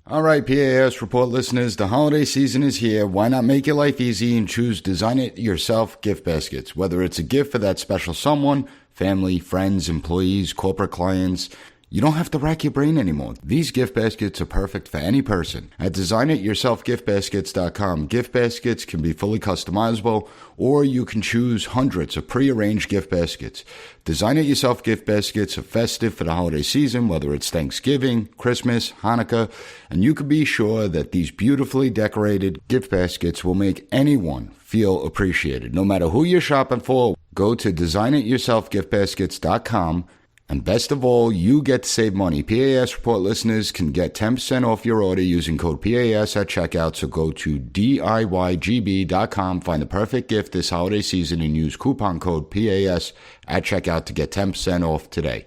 All right, P.A.S. report listeners, the holiday season is here. Why not make your life easy and choose Design It Yourself gift baskets? Whether it's a gift for that special someone, family, friends, employees, corporate clients, you don't have to rack your brain anymore. These gift baskets are perfect for any person. At designityourselfgiftbaskets.com, gift baskets can be fully customizable, or you can choose hundreds of pre-arranged gift baskets. Design It Yourself gift baskets are festive for the holiday season, whether it's Thanksgiving, Christmas, Hanukkah, and you can be sure that these beautifully decorated gift baskets will make anyone feel appreciated. No matter who you're shopping for, go to designityourselfgiftbaskets.com. And best of all, you get to save money. P.A.S. report listeners can get 10% off your order using code PAS at checkout. So go to DIYGB.com, find the perfect gift this holiday season, and use coupon code PAS at checkout to get 10% off today.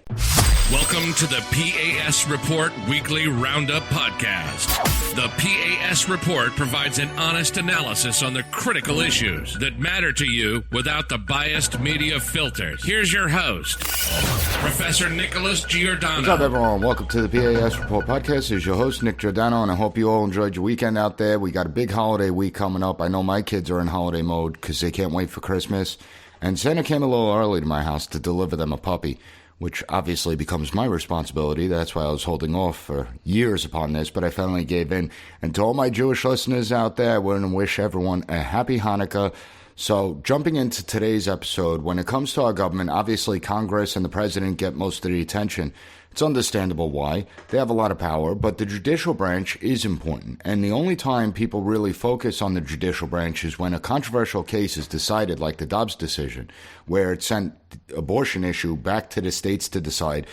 Welcome to the P.A.S. Report Weekly Roundup Podcast. The P.A.S. Report provides an honest analysis on the critical issues that matter to you without the biased media filters. Here's your host, Professor Nicholas Giordano. What's up, everyone? Welcome to the P.A.S. Report Podcast. This is your host, Nick Giordano, and I hope you all enjoyed your weekend out there. We got a big holiday week coming up. I know my kids are in holiday mode because they can't wait for Christmas. And Santa came a little early to my house to deliver them a puppy, which obviously becomes my responsibility. That's why I was holding off for years upon this, but I finally gave in. And to all my Jewish listeners out there, I want to wish everyone a happy Hanukkah. So jumping into today's episode, when it comes to our government, obviously Congress and the president get most of the attention. It's understandable why. They have a lot of power, but the judicial branch is important. And the only time people really focus on the judicial branch is when a controversial case is decided, like the Dobbs decision, where it sent the abortion issue back to the states to decide,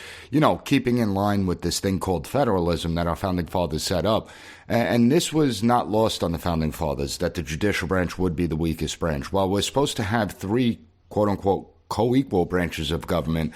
keeping in line with this thing called federalism that our founding fathers set up. And this was not lost on the founding fathers, that the judicial branch would be the weakest branch. While we're supposed to have three, quote-unquote, co-equal branches of government,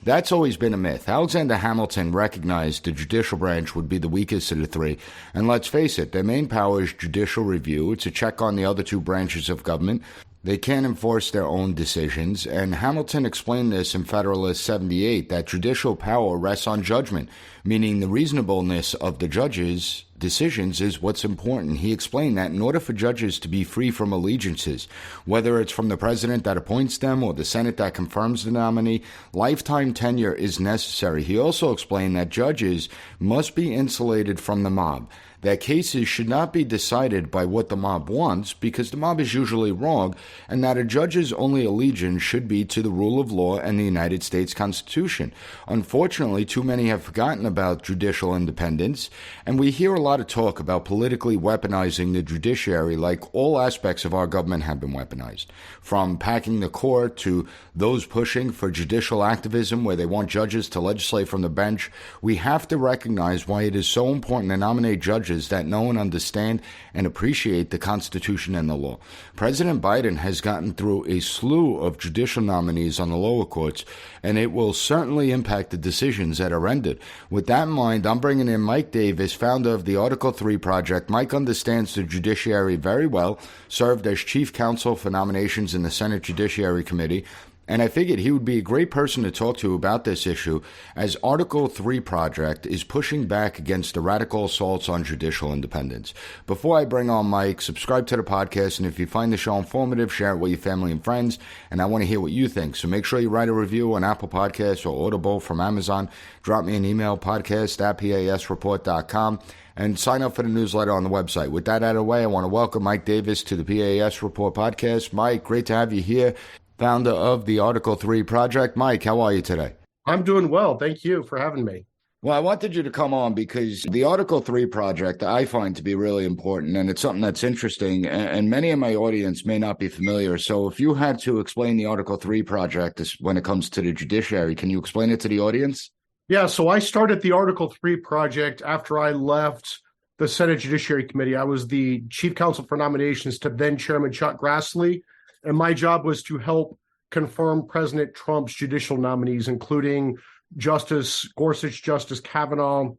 that's always been a myth. Alexander Hamilton recognized the judicial branch would be the weakest of the three. And let's face it, their main power is judicial review. It's a check on the other two branches of government. They can't enforce their own decisions, and Hamilton explained this in Federalist 78, that judicial power rests on judgment, meaning the reasonableness of the judges' decisions is what's important. He explained that in order for judges to be free from allegiances, whether it's from the president that appoints them or the Senate that confirms the nominee, lifetime tenure is necessary. He also explained that judges must be insulated from the mob, that cases should not be decided by what the mob wants, because the mob is usually wrong, and that a judge's only allegiance should be to the rule of law and the United States Constitution. Unfortunately, too many have forgotten about judicial independence, and we hear a lot of talk about politically weaponizing the judiciary, like all aspects of our government have been weaponized, from packing the court to those pushing for judicial activism where they want judges to legislate from the bench. We have to recognize why it is so important to nominate judges that know and understand and appreciate the Constitution and the law. President Biden has gotten through a slew of judicial nominees on the lower courts, and it will certainly impact the decisions that are rendered. With that in mind, I'm bringing in Mike Davis, founder of the Article 3 Project. Mike understands the judiciary very well, served as Chief Counsel for Nominations in the Senate Judiciary Committee, and I figured he would be a great person to talk to about this issue, as Article 3 Project is pushing back against the radical assaults on judicial independence. Before I bring on Mike, subscribe to the podcast, and if you find the show informative, share it with your family and friends, and I want to hear what you think. So make sure you write a review on Apple Podcasts or Audible from Amazon. Drop me an email, podcast@PASreport.com, and sign up for the newsletter on the website. With that out of the way, I want to welcome Mike Davis to the PAS Report Podcast. Mike, great to have you here, founder of the Article 3 Project. Mike, how are you today? I'm doing well. Thank you for having me. Well, I wanted you to come on because the Article 3 Project I find to be really important, and it's something that's interesting, and many of my audience may not be familiar. So if you had to explain the Article 3 Project when it comes to the judiciary, can you explain it to the audience? Yeah, so I started the Article 3 Project after I left the Senate Judiciary Committee. I was the Chief Counsel for Nominations to then Chairman Chuck Grassley, and my job was to help confirm President Trump's judicial nominees, including Justice Gorsuch, Justice Kavanaugh,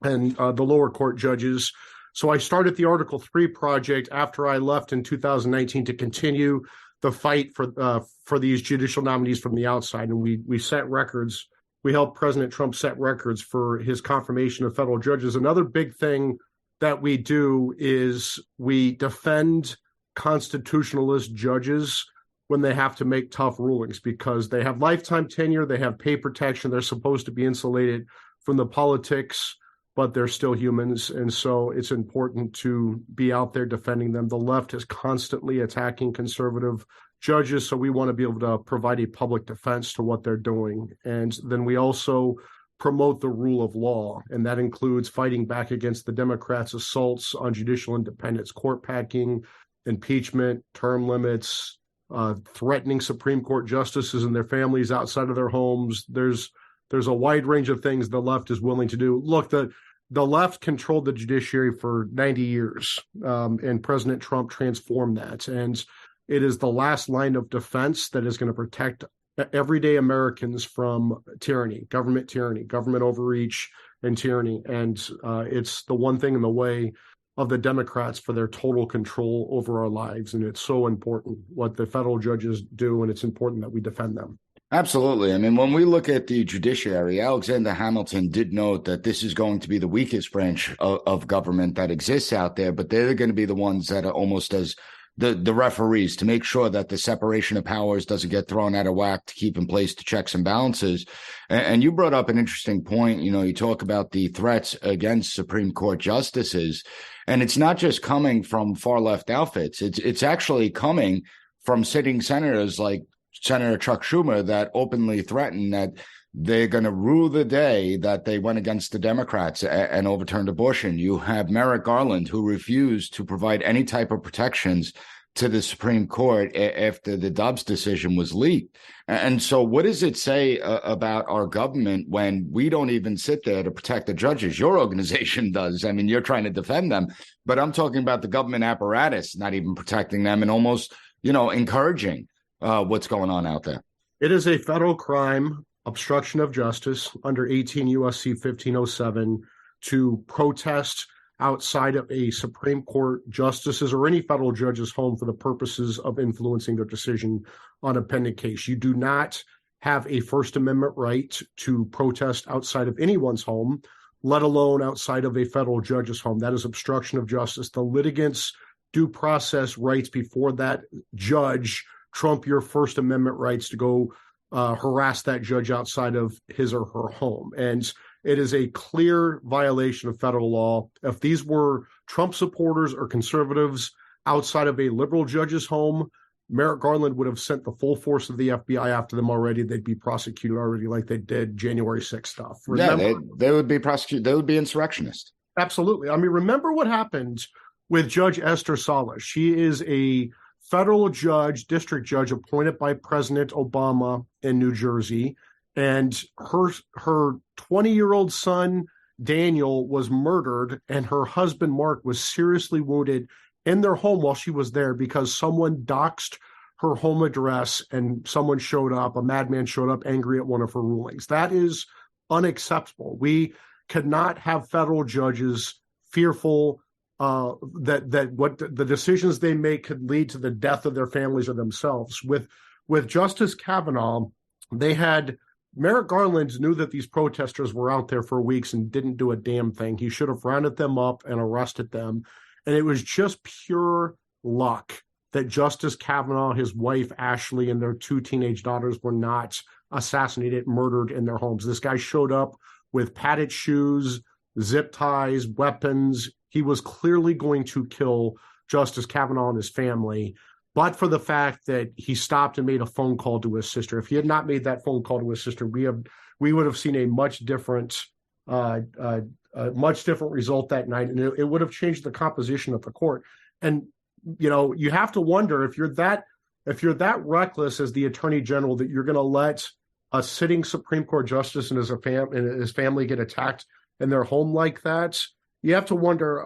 and the lower court judges. So I started the Article 3 Project after I left in 2019 to continue the fight for these judicial nominees from the outside, and we set records. We helped President Trump set records for his confirmation of federal judges. Another big thing that we do is we defend constitutionalist judges when they have to make tough rulings, because they have lifetime tenure, they have pay protection, they're supposed to be insulated from the politics, but they're still humans. And so it's important to be out there defending them. The left is constantly attacking conservative judges, so we want to be able to provide a public defense to what they're doing. And then we also promote the rule of law, and that includes fighting back against the Democrats' assaults on judicial independence, court packing, impeachment, term limits, threatening Supreme Court justices and their families outside of their homes. There's a wide range of things the left is willing to do. Look, the left controlled the judiciary for 90 years, and President Trump transformed that. And it is the last line of defense that is going to protect everyday Americans from tyranny, government overreach, and tyranny. And it's the one thing in the way of the Democrats for their total control over our lives. And it's so important what the federal judges do, and it's important that we defend them. Absolutely. I mean, when we look at the judiciary, Alexander Hamilton did note that this is going to be the weakest branch of government that exists out there, but they're going to be the ones that are almost as the referees to make sure that the separation of powers doesn't get thrown out of whack, to keep in place the checks and balances. And you brought up an interesting point. You know, you talk about the threats against Supreme Court justices, and it's not just coming from far left outfits. It's actually coming from sitting senators like Senator Chuck Schumer that openly threaten that they're going to rue the day that they went against the Democrats and overturned abortion. You have Merrick Garland, who refused to provide any type of protections to the Supreme Court after the Dobbs decision was leaked. And so what does it say about our government when we don't even sit there to protect the judges? Your organization does. I mean, you're trying to defend them, but I'm talking about the government apparatus not even protecting them and almost, encouraging what's going on out there. It is a federal crime, obstruction of justice, under 18 U.S.C. 1507, to protest outside of a Supreme Court justice's or any federal judge's home for the purposes of influencing their decision on a pending case. You do not have a First Amendment right to protest outside of anyone's home, let alone outside of a federal judge's home. That is obstruction of justice. The litigants' due process rights before that judge trump your First Amendment rights to go harass that judge outside of his or her home. And it is a clear violation of federal law. If these were Trump supporters or conservatives outside of a liberal judge's home, Merrick Garland would have sent the full force of the FBI after them already. They'd be prosecuted already, like they did January 6th stuff. Remember? They would be prosecuted. They would be insurrectionists. Absolutely. I mean, remember what happened with Judge Esther Salas. She is a federal judge, district judge appointed by President Obama in New Jersey. And her 20-year-old son, Daniel, was murdered, and her husband, Mark, was seriously wounded in their home while she was there because someone doxed her home address and someone showed up, a madman showed up angry at one of her rulings. That is unacceptable. We could not have federal judges fearful that what the decisions they make could lead to the death of their families or themselves. With Justice Kavanaugh, Merrick Garland knew that these protesters were out there for weeks and didn't do a damn thing. He should have rounded them up and arrested them. And it was just pure luck that Justice Kavanaugh, his wife, Ashley, and their 2 teenage daughters were not assassinated, murdered in their homes. This guy showed up with padded shoes, zip ties, weapons. He was clearly going to kill Justice Kavanaugh and his family, but for the fact that he stopped and made a phone call to his sister. If he had not made that phone call to his sister, we would have seen a much different result that night, and it would have changed the composition of the court. And you have to wonder if you're that reckless as the Attorney General that you're going to let a sitting Supreme Court justice and his family get attacked in their home like that. You have to wonder,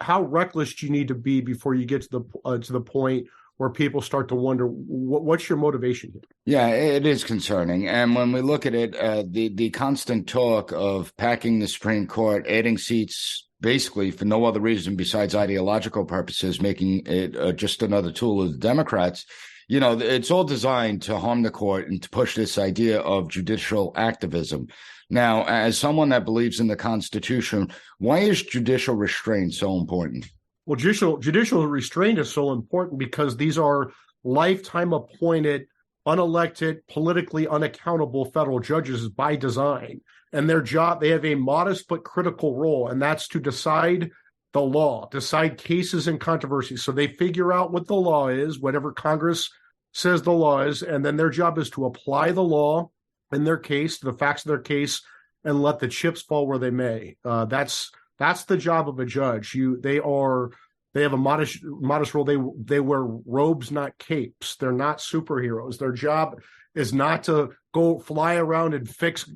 how reckless do you need to be before you get to the point where people start to wonder what's your motivation here? Yeah, it is concerning. And when we look at it, the constant talk of packing the Supreme Court, adding seats basically for no other reason besides ideological purposes, making it just another tool of the Democrats. You know, it's all designed to harm the court and to push this idea of judicial activism. Now, as someone that believes in the Constitution, why is judicial restraint so important? Well, judicial restraint is so important because these are lifetime appointed, unelected, politically unaccountable federal judges by design. And their job, they have a modest but critical role, and that's to decide the law, decide cases and controversies. So they figure out what the law is, whatever Congress says the law is, and then their job is to apply the law in their case, to the facts of their case, and let the chips fall where they may. That's the job of a judge. They have a modest role. They wear robes, not capes. They're not superheroes. Their job is not to go fly around and fix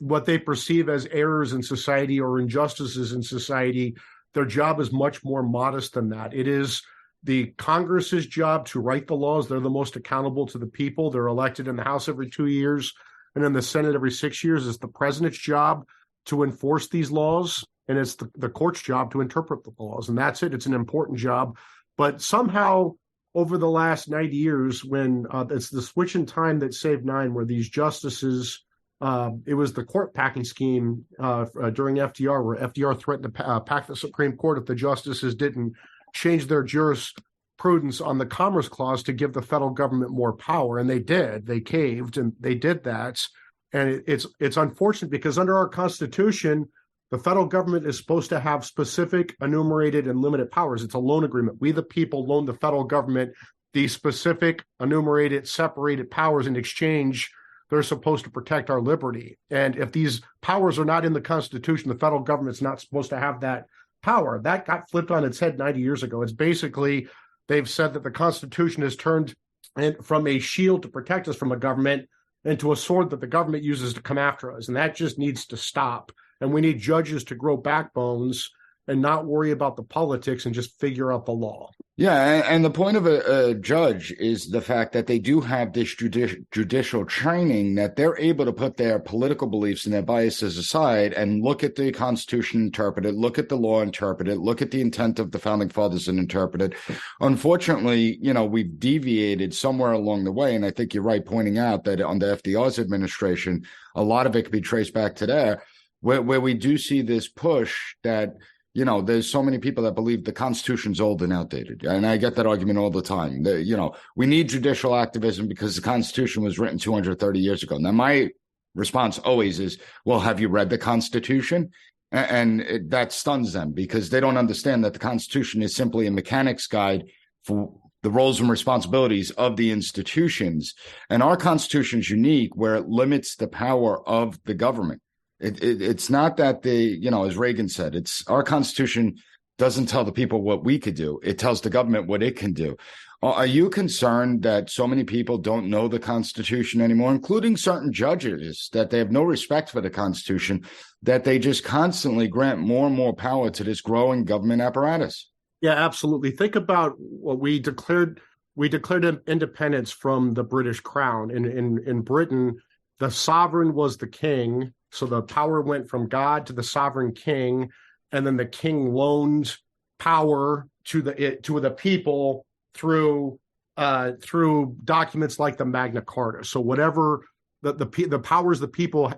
what they perceive as errors in society or injustices in society. Their job is much more modest than that. It is the Congress's job to write the laws. They're the most accountable to the people. They're elected in the House every 2 years and in the Senate every 6 years. It's the president's job to enforce these laws, and it's the court's job to interpret the laws. And that's it. It's an important job. But somehow over the last 90 years, when it's the switch in time that saved nine, where these justices, it was the court packing scheme during FDR, where FDR threatened to pack the Supreme Court if the justices didn't change their jurisprudence on the Commerce Clause to give the federal government more power. And they did. They caved, and they did that. And it's unfortunate because under our Constitution, the federal government is supposed to have specific, enumerated, and limited powers. It's a loan agreement. We, the people, loan the federal government these specific, enumerated, separated powers. In exchange, they're supposed to protect our liberty. And if these powers are not in the Constitution, the federal government's not supposed to have that power. That got flipped on its head 90 years ago. It's basically, they've said that the Constitution has turned from a shield to protect us from the government into a sword that the government uses to come after us. And that just needs to stop. And we need judges to grow backbones and not worry about the politics and just figure out the law. Yeah, and the point of a judge is the fact that they do have this judicial training, that they're able to put their political beliefs and their biases aside and look at the Constitution, interpret it, look at the law, interpret it, look at the intent of the Founding Fathers and interpret it. Unfortunately, we've deviated somewhere along the way, and I think you're right pointing out that under FDR's administration, a lot of it could be traced back to there, where we do see this push that there's so many people that believe the Constitution's old and outdated. And I get that argument all the time. We need judicial activism because the Constitution was written 230 years ago. Now, my response always is, well, have you read the Constitution? And that stuns them because they don't understand that the Constitution is simply a mechanic's guide for the roles and responsibilities of the institutions. And our Constitution is unique where it limits the power of the government. It's not that as Reagan said, it's our Constitution doesn't tell the people what we could do. It tells the government what it can do. Are you concerned that so many people don't know the Constitution anymore, including certain judges, that they have no respect for the Constitution, that they just constantly grant more and more power to this growing government apparatus? Yeah, absolutely. Think about what we declared independence from the British crown. In Britain, the sovereign was the king. So the power went from God to the sovereign king, and then the king loaned power to the people through documents like the Magna Carta. So whatever the powers the people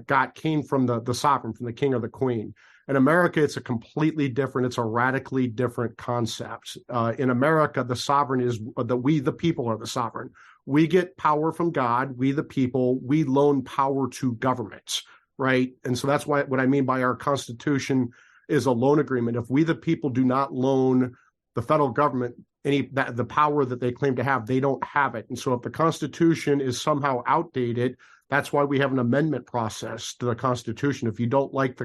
got came from the sovereign, from the king or the queen. In America, it's a completely different, it's a radically different concept. In America, the sovereign is that we, the people, are the sovereign. We get power from God. We, the people, we loan power to governments, right? And so that's what I mean by our Constitution is a loan agreement. If we, the people, do not loan the federal government the power that they claim to have, they don't have it. And so if the Constitution is somehow outdated, that's why we have an amendment process to the Constitution. If you don't like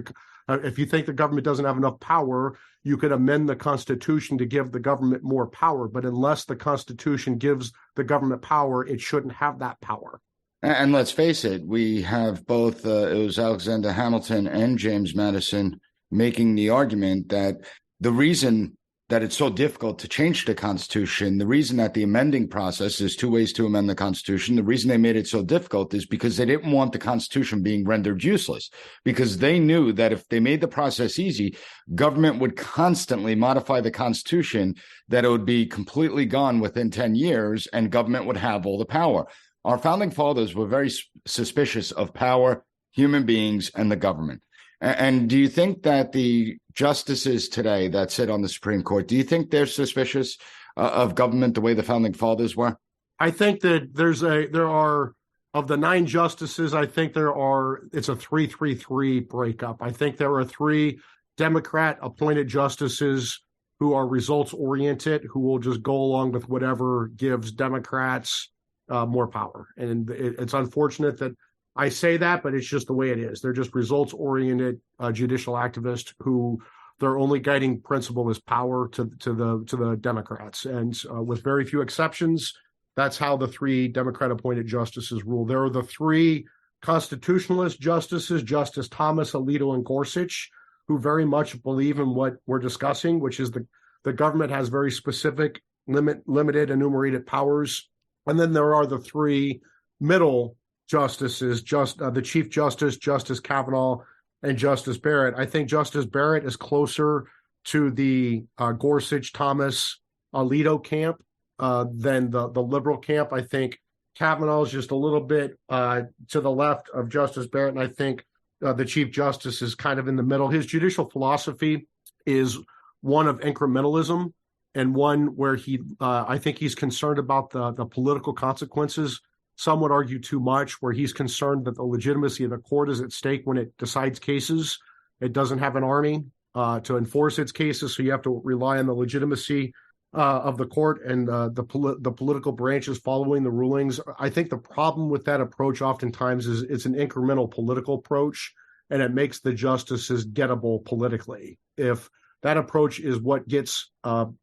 if you think the government doesn't have enough power, you could amend the Constitution to give the government more power. But unless the Constitution gives the government power, it shouldn't have that power. And let's face it, we have both, it was Alexander Hamilton and James Madison making the argument that the reason that it's so difficult to change the Constitution. The reason that the amending process, there's two ways to amend the Constitution. The reason they made it so difficult is because they didn't want the Constitution being rendered useless, because they knew that if they made the process easy, government would constantly modify the Constitution, that it would be completely gone within 10 years and government would have all the power. Our founding fathers were very suspicious of power, human beings, and the government. And do you think that the justices today that sit on the Supreme Court, do you think they're suspicious of government the way the founding fathers were? I think that there are of the 9 justices, I think it's a 3-3-3 breakup. I think there are 3 Democrat appointed justices who are results oriented, who will just go along with whatever gives Democrats more power. And it's unfortunate that I say that, but it's just the way it is. They're just results-oriented judicial activists who their only guiding principle is power to the Democrats. And with very few exceptions, that's how the 3 Democrat-appointed justices rule. There are the 3 constitutionalist justices, Justice Thomas, Alito, and Gorsuch, who very much believe in what we're discussing, which is the government has very specific, limited, enumerated powers. And then there are the 3 middle justices, the Chief Justice, Justice Kavanaugh, and Justice Barrett. I think Justice Barrett is closer to the Gorsuch, Thomas, Alito camp than the liberal camp. I think Kavanaugh is just a little bit to the left of Justice Barrett, and I think the Chief Justice is kind of in the middle. His judicial philosophy is one of incrementalism, and one where I think he's concerned about the political consequences. Some would argue too much, where he's concerned that the legitimacy of the court is at stake when it decides cases. It doesn't have an army to enforce its cases, so you have to rely on the legitimacy of the court and the political branches following the rulings. I think the problem with that approach oftentimes is it's an incremental political approach, and it makes the justices gettable politically. If that approach is what gets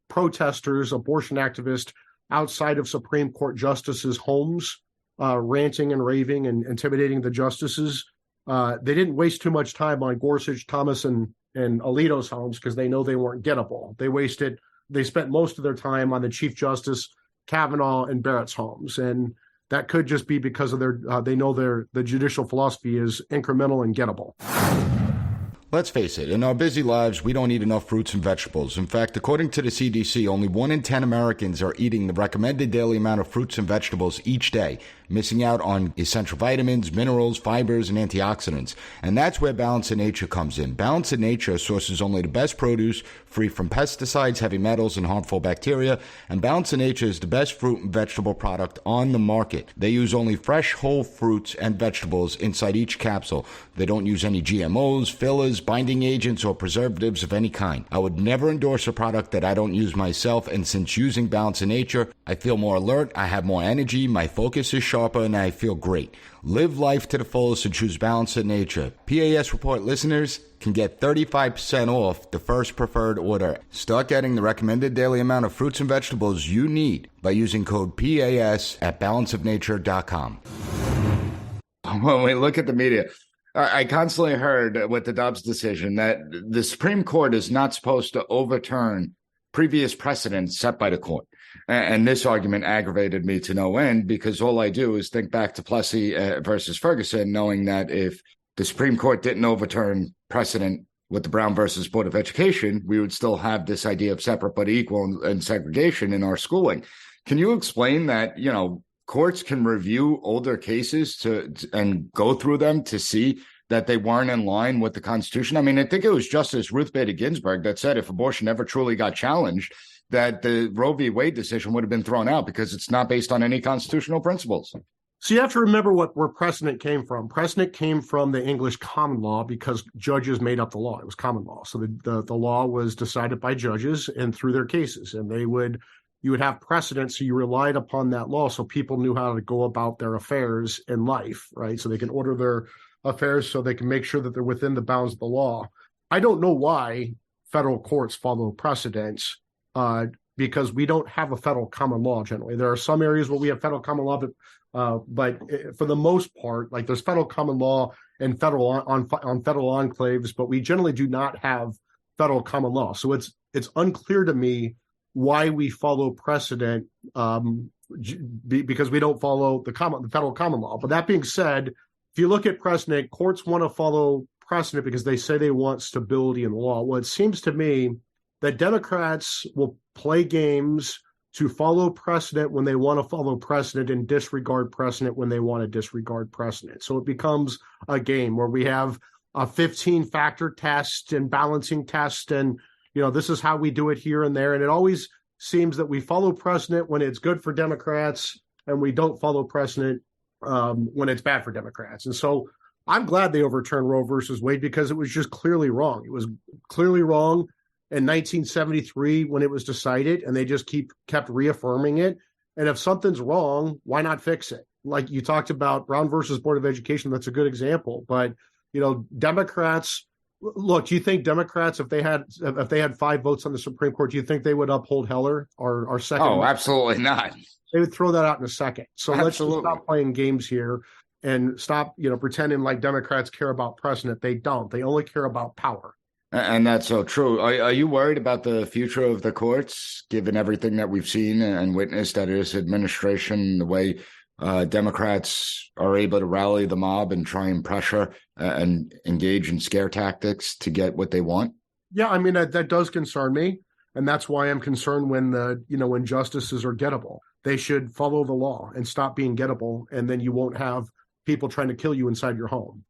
protesters, abortion activists outside of Supreme Court justices' homes, ranting and raving and intimidating the justices. They didn't waste too much time on Gorsuch, Thomas, and Alito's homes because they know they weren't gettable. They spent most of their time on the Chief Justice, Kavanaugh, and Barrett's homes. And that could just be because of they know the judicial philosophy is incremental and gettable. Let's face it, in our busy lives, we don't eat enough fruits and vegetables. In fact, according to the CDC, only 1 in 10 Americans are eating the recommended daily amount of fruits and vegetables each day, missing out on essential vitamins, minerals, fibers, and antioxidants. And that's where Balance in Nature comes in. Balance in Nature sources only the best produce, free from pesticides, heavy metals, and harmful bacteria. And Balance in Nature is the best fruit and vegetable product on the market. They use only fresh, whole fruits and vegetables inside each capsule. They don't use any GMOs, fillers, binding agents, or preservatives of any kind. I would never endorse a product that I don't use myself, and since using Balance in Nature, I feel more alert, I have more energy, my focus is sharper, and I feel great. Live life to the fullest and choose Balance in Nature. P.A.S. Report listeners can get 35% off the first preferred order. Start getting the recommended daily amount of fruits and vegetables you need by using code PAS at balanceofnature.com. When we look at the media, I constantly heard with the Dobbs decision that the Supreme Court is not supposed to overturn previous precedents set by the court. And this argument aggravated me to no end, because all I do is think back to Plessy versus Ferguson, knowing that if the Supreme Court didn't overturn precedent with the Brown versus Board of Education, we would still have this idea of separate but equal and segregation in our schooling. Can you explain that, courts can review older cases and go through them to see that they weren't in line with the Constitution? I mean, I think it was Justice Ruth Bader Ginsburg that said if abortion ever truly got challenged, that the Roe v. Wade decision would have been thrown out because it's not based on any constitutional principles. So you have to remember where precedent came from. Precedent came from the English common law because judges made up the law. It was common law. So the law was decided by judges and through their cases, and you would have precedent, so you relied upon that law so people knew how to go about their affairs in life, right? So they can order their affairs so they can make sure that they're within the bounds of the law. I don't know why federal courts follow precedents because we don't have a federal common law generally. There are some areas where we have federal common law, but for the most part, like there's federal common law and on federal enclaves, but we generally do not have federal common law. So it's unclear to me why we follow precedent because we don't follow the federal common law. But that being said, if you look at precedent, courts want to follow precedent because they say they want stability in the law. Well, it seems to me that Democrats will play games to follow precedent when they want to follow precedent and disregard precedent when they want to disregard precedent. So it becomes a game where we have a 15-factor test and balancing test, and this is how we do it here and there. And it always seems that we follow precedent when it's good for Democrats, and we don't follow precedent when it's bad for Democrats. And so I'm glad they overturned Roe versus Wade because it was just clearly wrong. It was clearly wrong in 1973 when it was decided, and they just kept reaffirming it. And if something's wrong, why not fix it? Like you talked about Brown versus Board of Education, that's a good example. But Democrats, look, do you think Democrats, if they had 5 votes on the Supreme Court, do you think they would uphold Heller, our second? Oh, absolutely not. They would throw that out in a second. So let's just stop playing games here and stop, pretending like Democrats care about precedent. They don't. They only care about power. And that's so true. Are you worried about the future of the courts, given everything that we've seen and witnessed under this administration, the way Democrats are able to rally the mob and try and pressure and engage in scare tactics to get what they want? Yeah, I mean, that does concern me. And that's why I'm concerned when when justices are gettable. They should follow the law and stop being gettable. And then you won't have people trying to kill you inside your home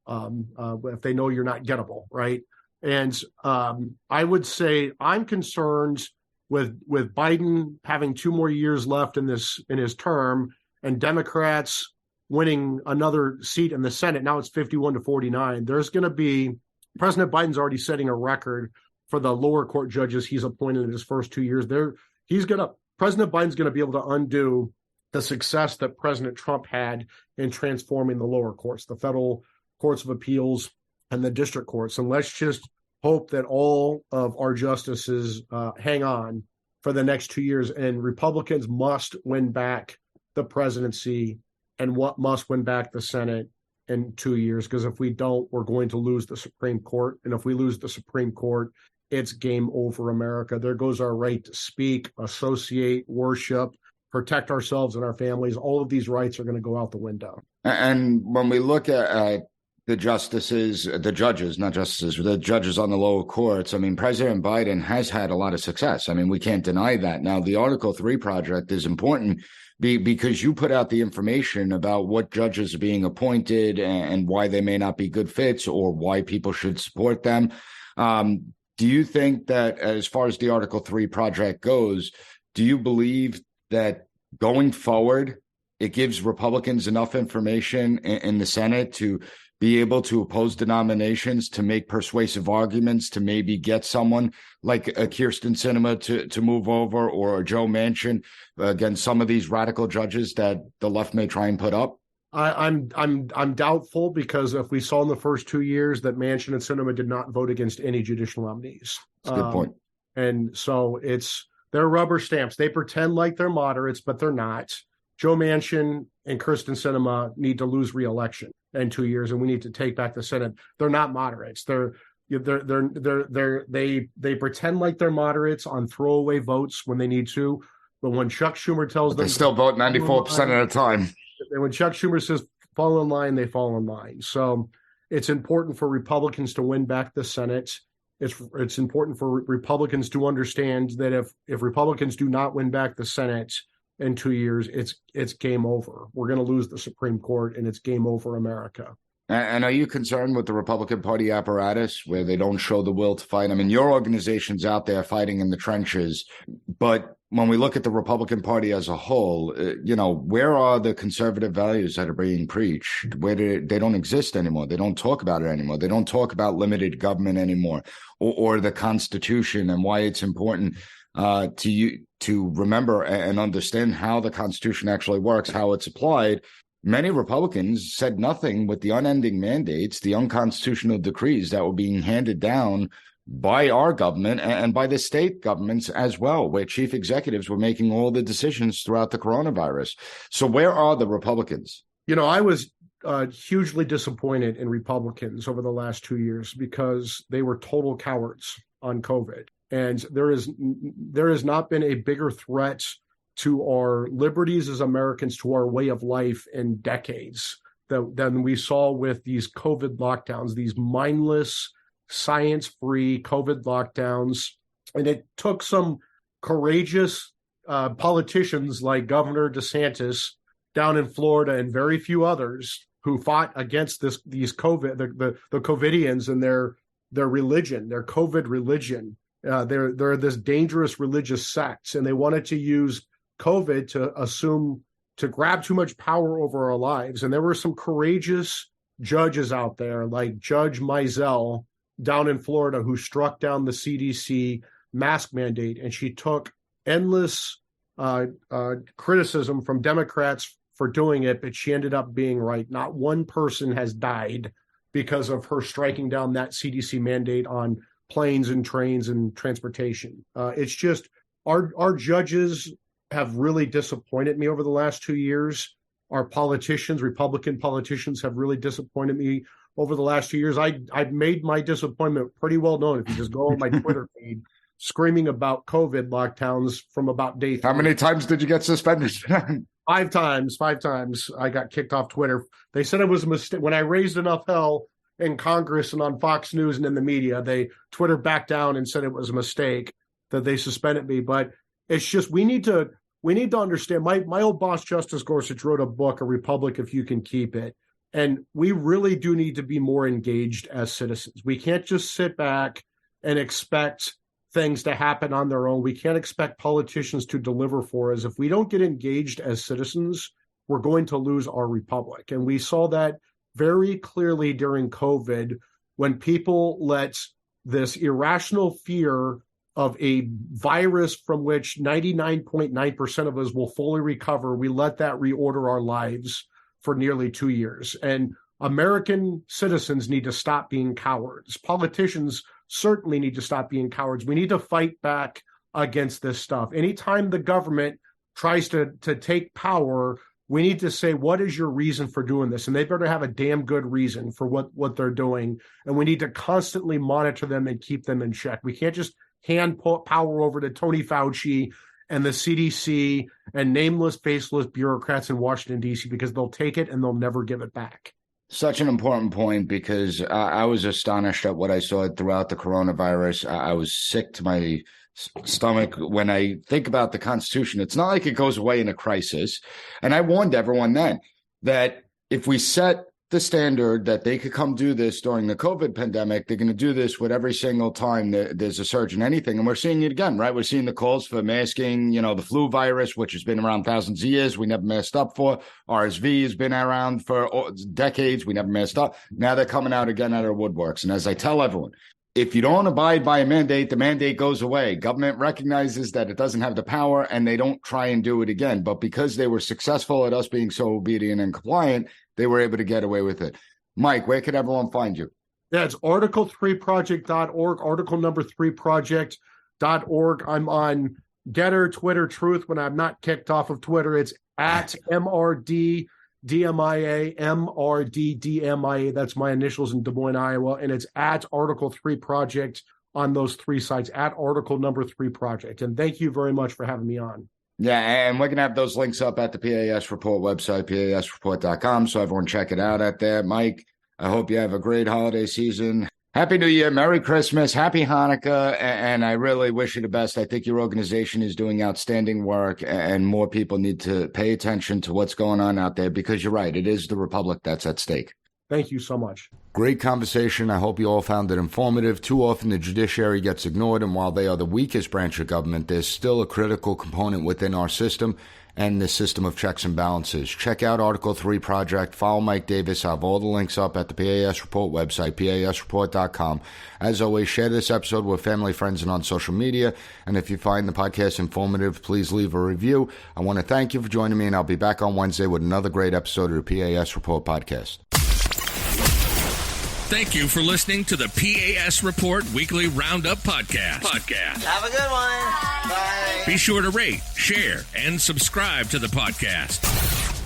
if they know you're not gettable, right? And I would say I'm concerned with Biden having 2 more years left in his term, and Democrats winning another seat in the Senate. Now it's 51-49. There's going to be President Biden's already setting a record for the lower court judges he's appointed in his first 2 years. President Biden's going to be able to undo the success that President Trump had in transforming the lower courts, the federal courts of appeals and the district courts. And let's just hope that all of our justices hang on for the next 2 years. And Republicans must win back the presidency and must win back the Senate in 2 years. Because if we don't, we're going to lose the Supreme Court. And if we lose the Supreme Court, it's game over, America. There goes our right to speak, associate, worship, protect ourselves and our families. All of these rights are going to go out the window. And when we look at the judges on the lower courts, I mean, President Biden has had a lot of success. I mean, we can't deny that. Now, the Article 3 project is important because you put out the information about what judges are being appointed and why they may not be good fits or why people should support them. Do you think that as far as the Article 3 project goes, do you believe that going forward, it gives Republicans enough information in the Senate to be able to oppose the nominations, to make persuasive arguments, to maybe get someone like a Kyrsten Sinema to move over, or a Joe Manchin against some of these radical judges that the left may try and put up? I'm doubtful, because if we saw in the first 2 years that Manchin and Sinema did not vote against any judicial nominees. That's a good point. And so they're rubber stamps. They pretend like they're moderates, but they're not. Joe Manchin and Kyrsten Sinema need to lose re-election in 2 years, and we need to take back the Senate. They're not moderates. They pretend like they're moderates on throwaway votes when they need to, but when Chuck Schumer tells them, they still vote 94% at a time. And when Chuck Schumer says fall in line, they fall in line. So it's important for Republicans to win back the Senate. It's important for Republicans to understand that if Republicans do not win back the Senate in 2 years, it's game over. We're going to lose the Supreme Court, and it's game over, America. And are you concerned with the Republican Party apparatus, where they don't show the will to fight? I mean, your organization's out there fighting in the trenches, but when we look at the Republican Party as a whole, where are the conservative values that are being preached? Where they don't exist anymore. They don't talk about it anymore. They don't talk about limited government anymore, or the Constitution and why it's important to remember and understand how the Constitution actually works, how it's applied. Many Republicans said nothing with the unending mandates, the unconstitutional decrees that were being handed down by our government and by the state governments as well, where chief executives were making all the decisions throughout the coronavirus. So where are the Republicans? I was hugely disappointed in Republicans over the last 2 years because they were total cowards. on COVID. And there has not been a bigger threat to our liberties as Americans, to our way of life in decades than we saw with these COVID lockdowns, these mindless, science-free COVID lockdowns. And it took some courageous politicians like Governor DeSantis down in Florida and very few others who fought against these COVID, the COVIDians and their religion, their COVID religion. They're this dangerous religious sect, and they wanted to use COVID to grab too much power over our lives. And there were some courageous judges out there, like Judge Mizell down in Florida, who struck down the CDC mask mandate, and she took endless criticism from Democrats for doing it, but she ended up being right. Not one person has died because of her striking down that CDC mandate on planes and trains and transportation. It's just our judges have really disappointed me over the last 2 years. Our politicians, Republican politicians, have really disappointed me over the last 2 years. I've made my disappointment pretty well known. If you just go on my Twitter feed, screaming about COVID lockdowns from about day 3. How many times did you get suspended? 5 times. 5 times I got kicked off Twitter. They said it was a mistake. When I raised enough hell in Congress and on Fox News and in the media, Twitter backed down and said it was a mistake that they suspended me. But it's just, we need to understand. My old boss, Justice Gorsuch, wrote a book, A Republic If You Can Keep It. And we really do need to be more engaged as citizens. We can't just sit back and expect things to happen on their own. We can't expect politicians to deliver for us. If we don't get engaged as citizens, we're going to lose our republic. And we saw that very clearly during COVID, when people let this irrational fear of a virus from which 99.9% of us will fully recover, we let that reorder our lives for nearly 2 years. And American citizens need to stop being cowards. Politicians certainly need to stop being cowards. We need to fight back against this stuff. Anytime the government tries to take power, we need to say, what is your reason for doing this? And they better have a damn good reason for what they're doing. And we need to constantly monitor them and keep them in check. We can't just hand power over to Tony Fauci and the CDC and nameless, faceless bureaucrats in Washington, D.C., because they'll take it and they'll never give it back. Such an important point, because I was astonished at what I saw throughout the coronavirus. I was sick to my stomach when I think about the Constitution. It's not like it goes away in a crisis. And I warned everyone then that if we set the standard that they could come do this during the COVID pandemic, they're going to do this with every single time there's a surge in anything. And we're seeing it again, right? We're seeing the calls for masking, the flu virus, which has been around thousands of years. We never masked up for. RSV has been around for decades. We never masked up. Now they're coming out again out of woodworks. And as I tell everyone, if you don't abide by a mandate, the mandate goes away. Government recognizes that it doesn't have the power, and they don't try and do it again. But because they were successful at us being so obedient and compliant, they were able to get away with it. Mike, where can everyone find you? Yeah, it's article3project.org, article number 3project.org. I'm on Getter, Twitter, Truth. When I'm not kicked off of Twitter, it's at MRDDMIA, MRDDMIA. That's my initials in Des Moines, Iowa. And it's at Article 3 Project on those 3 sites, at article number 3 Project. And thank you very much for having me on. Yeah, and we're going to have those links up at the P.A.S. Report website, PASreport.com, so everyone check it out at there. Mike, I hope you have a great holiday season. Happy New Year, Merry Christmas, Happy Hanukkah, and I really wish you the best. I think your organization is doing outstanding work, and more people need to pay attention to what's going on out there, because you're right, it is the republic that's at stake. Thank you so much. Great conversation. I hope you all found it informative. Too often the judiciary gets ignored, and while they are the weakest branch of government, there's still a critical component within our system and the system of checks and balances. Check out Article 3 Project. Follow Mike Davis. I have all the links up at the P.A.S. Report website, PASreport.com. As always, share this episode with family, friends, and on social media. And if you find the podcast informative, please leave a review. I want to thank you for joining me, and I'll be back on Wednesday with another great episode of the P.A.S. Report podcast. Thank you for listening to the P.A.S. Report Weekly Roundup Podcast. Have a good one. Bye. Be sure to rate, share, and subscribe to the podcast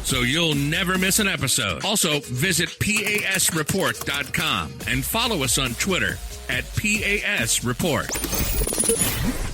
so you'll never miss an episode. Also, visit PASreport.com and follow us on Twitter at PAS Report.